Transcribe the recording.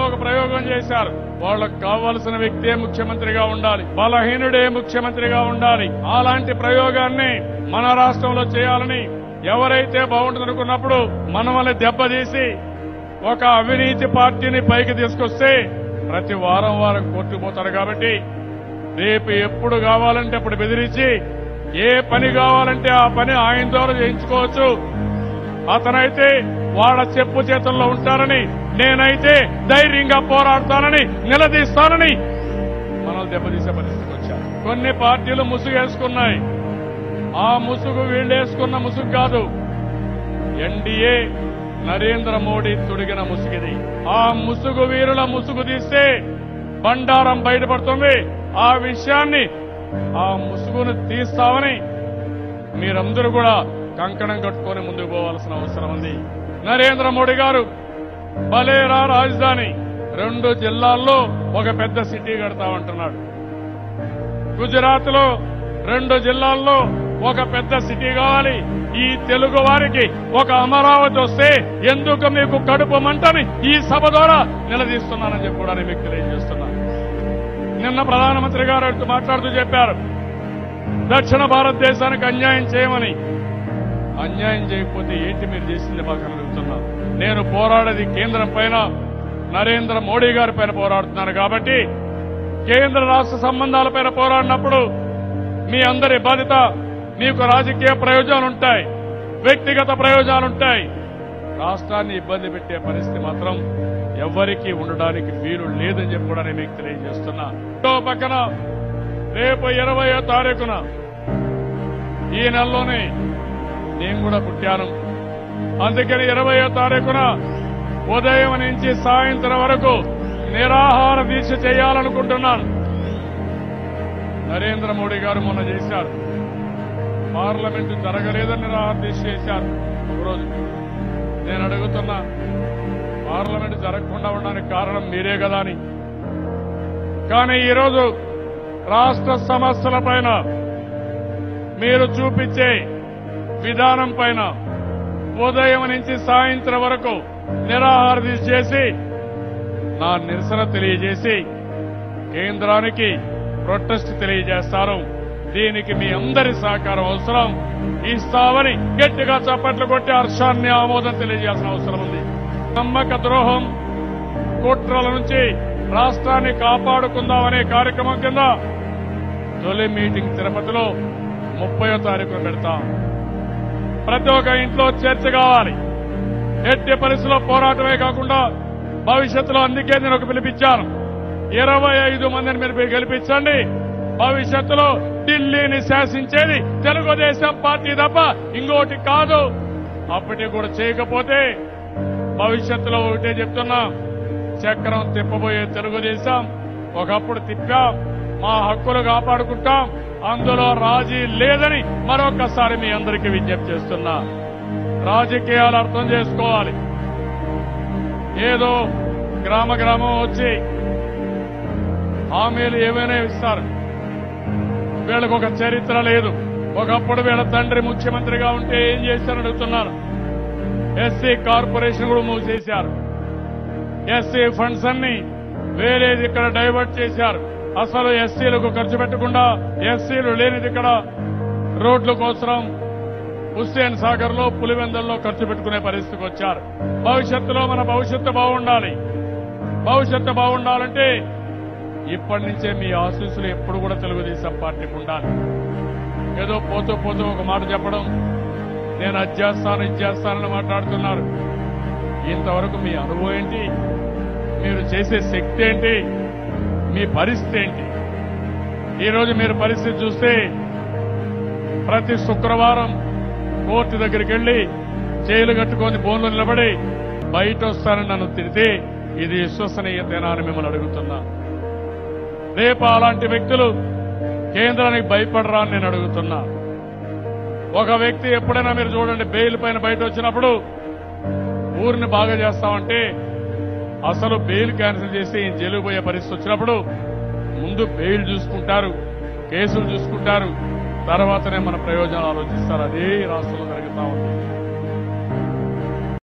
ఒక ప్రయోగం చేశారు. వాళ్ళకు కావాల్సిన వ్యక్తే ముఖ్యమంత్రిగా ఉండాలి, బలహీనుడే ముఖ్యమంత్రిగా ఉండాలి. అలాంటి ప్రయోగాన్ని మన రాష్ట్రంలో చేయాలని ఎవరైతే బాగుంటుందనుకున్నప్పుడు మనల్ని దెబ్బతీసి ఒక అవినీతి పార్టీని పైకి తీసుకొస్తే ప్రతి వారం కోర్టుకు పోతాడు. కాబట్టి రేపు ఎప్పుడు కావాలంటే అప్పుడు బెదిరించి ఏ పని కావాలంటే ఆ పని ఆయన ద్వారా చేయించుకోవచ్చు. అతనైతే వాళ్ళ చెప్పు చేతుల్లో ఉంటారని, నేనైతే ధైర్యంగా పోరాడతానని, నిలదీస్తానని మనల్ని దెబ్బతీసే పరిస్థితికి వచ్చారు. కొన్ని పార్టీలు ముసుగేసుకున్నాయి. ఆ ముసుగు వీళ్ళేసుకున్న ముసుగు కాదు, ఎన్డీఏ నరేంద్ర మోడీ తొడిగిన ముసుగిది. ఆ ముసుగు వీరుల ముసుగు తీస్తే బండారం బయటపడుతుంది. ఆ విషయాన్ని, ఆ ముసుగును తీస్తామని మీరందరూ కూడా కంకణం కట్టుకొని ముందుకు పోవాల్సిన అవసరం ఉంది. నరేంద్ర మోడీ గారు బలేరా రాజధాని 2 జిల్లాల్లో ఒక పెద్ద సిటీ కడతామంటున్నాడు. గుజరాత్ లో 2 జిల్లాల్లో ఒక పెద్ద సిటీ కావాలి. ఈ తెలుగు వారికి ఒక అమరావతి వస్తే ఎందుకు మీకు కడుపు మంటని ఈ సభ ద్వారా నిలదీస్తున్నానని చెప్పి కూడా మీకు తెలియజేస్తున్నాను. నిన్న ప్రధానమంత్రి గారు మాట్లాడుతూ చెప్పారు, దక్షిణ భారతదేశానికి అన్యాయం చేయమని. అన్యాయం చేయకపోతే ఏంటి మీరు చేసింది మాకు అడుగుతున్నారు. నేను పోరాడేది కేంద్రం పైన, నరేంద్ర మోడీ గారి పైన పోరాడుతున్నాను. కాబట్టి కేంద్ర రాష్ట్ర సంబంధాలపైన పోరాడినప్పుడు మీ అందరి బాధ్యత. మీకు రాజకీయ ప్రయోజనాలుంటాయి, వ్యక్తిగత ప్రయోజనాలుంటాయి. రాష్ట్రాన్ని ఇబ్బంది పెట్టే పరిస్థితి మాత్రం ఎవ్వరికీ ఉండడానికి వీలు లేదని చెప్పి కూడా నేను మీకు తెలియజేస్తున్నా. పక్కన రేపు 20వ తారీఖున ఈ నెలలోనే నేను కూడా పుట్టాను. అందుకని 20వ తారీఖున ఉదయం నుంచి సాయంత్రం వరకు నిరాహార దీక్ష చేయాలనుకుంటున్నాను. నరేంద్ర మోడీ గారు మొన్న చేశారు, పార్లమెంటు జరగలేదని నిరాహార దీక్ష చేశారు ఒకరోజు. నేను అడుగుతున్నా, పార్లమెంటు జరగకుండా ఉండడానికి కారణం మీరే కదా అని. కానీ ఈరోజు రాష్ట్ర సమస్యల పైన మీరు చూపించే విధానం పైన ఉదయం నుంచి సాయంత్రం వరకు నిరాహార దీక్ష చేసి నా నిరసన తెలియజేసి కేంద్రానికి ప్రొటెస్ట్ తెలియజేస్తారు. దీనికి మీ అందరి సహకారం అవసరం. ఇస్తామని గట్టిగా చప్పట్లు కొట్టి హర్షాన్ని ఆమోదం తెలియజేయాల్సిన అవసరం ఉంది. నమ్మక ద్రోహం, కుట్రల నుంచి రాష్ట్రాన్ని కాపాడుకుందామనే కార్యక్రమం కింద తొలి మీటింగ్ తిరుపతిలో 30వ తారీఖున పెడతాం. ప్రతి ఒక్క ఇంట్లో చర్చ కావాలి. ఎట్టి పరిస్థితుల్లో పోరాటమే కాకుండా భవిష్యత్తులో, అందుకే నేను ఒక పిలిపించాను, 25 మందిని మీరు గెలిపించండి. భవిష్యత్తులో ఢిల్లీని శాసించేది తెలుగుదేశం పార్టీ తప్ప ఇంకోటి కాదు. అప్పటికి కూడా చేయకపోతే భవిష్యత్తులో ఒకటే చెప్తున్నా, చక్రం తిప్పబోయే తెలుగుదేశం. ఒకప్పుడు తిప్పాం, మా హక్కులు కాపాడుకుంటాం, అందులో రాజీ లేదని మరొకసారి మీ అందరికీ విజ్ఞప్తి చేస్తున్నా. రాజకీయాలు అర్థం చేసుకోవాలి. ఏదో గ్రామం వచ్చి హామీలు ఏమైనా ఇస్తారు. వీళ్ళకు ఒక చరిత్ర లేదు. ఒకప్పుడు వీళ్ళ తండ్రి ముఖ్యమంత్రిగా ఉంటే ఏం చేశారని అడుగుతున్నారు. ఎస్సీ కార్పొరేషన్ కూడా మూసేశారు. ఎస్సీ ఫండ్స్ అన్ని వేరేది ఇక్కడ డైవర్ట్ చేశారు. అసలు ఎస్సీలకు ఖర్చు పెట్టకుండా ఎస్సీలు లేనిది ఇక్కడ రోడ్ల కోసం హుస్సేన్ సాగర్ లో, పులివెందుల్లో ఖర్చు పెట్టుకునే పరిస్థితికి వచ్చారు. భవిష్యత్తులో మన భవిష్యత్తు బాగుండాలి. భవిష్యత్తు బాగుండాలంటే ఇప్పటి నుంచే మీ ఆశీస్సులు ఎప్పుడు కూడా తెలుగుదేశం పార్టీకి ఉండాలి. ఏదో పోతూ ఒక మాట చెప్పడం, నేను అది చేస్తాను ఇది చేస్తానని మాట్లాడుతున్నారు. ఇంతవరకు మీ అనుభవం ఏంటి? మీరు చేసే శక్తి ఏంటి? మీ పరిస్థితి ఏంటి? ఈరోజు మీరు పరిస్థితి చూస్తే ప్రతి శుక్రవారం కోర్టు దగ్గరికి వెళ్లి జైలు కట్టుకొని బోన్లో నిలబడి బయట వస్తానని నన్ను తిడితే ఇది విశ్వసనీయతేనా అని మిమ్మల్ని అడుగుతున్నా. రేపు అలాంటి వ్యక్తులు కేంద్రానికి భయపడరా అని నేను అడుగుతున్నా. ఒక వ్యక్తి ఎప్పుడైనా మీరు చూడండి, బెయిల్ పైన బయట వచ్చినప్పుడు ఊరిని బాగా చేస్తామంటే అసలు బెయిల్ క్యాన్సిల్ చేసి జైలుకు పోయే పరిస్థితి వచ్చినప్పుడు ముందు బెయిల్ చూసుకుంటారు, కేసులు చూసుకుంటారు, తర్వాతనే మన ప్రయోజనాలు ఆలోచిస్తారు. అదే రాష్ట్రంలో జరుగుతా ఉంది.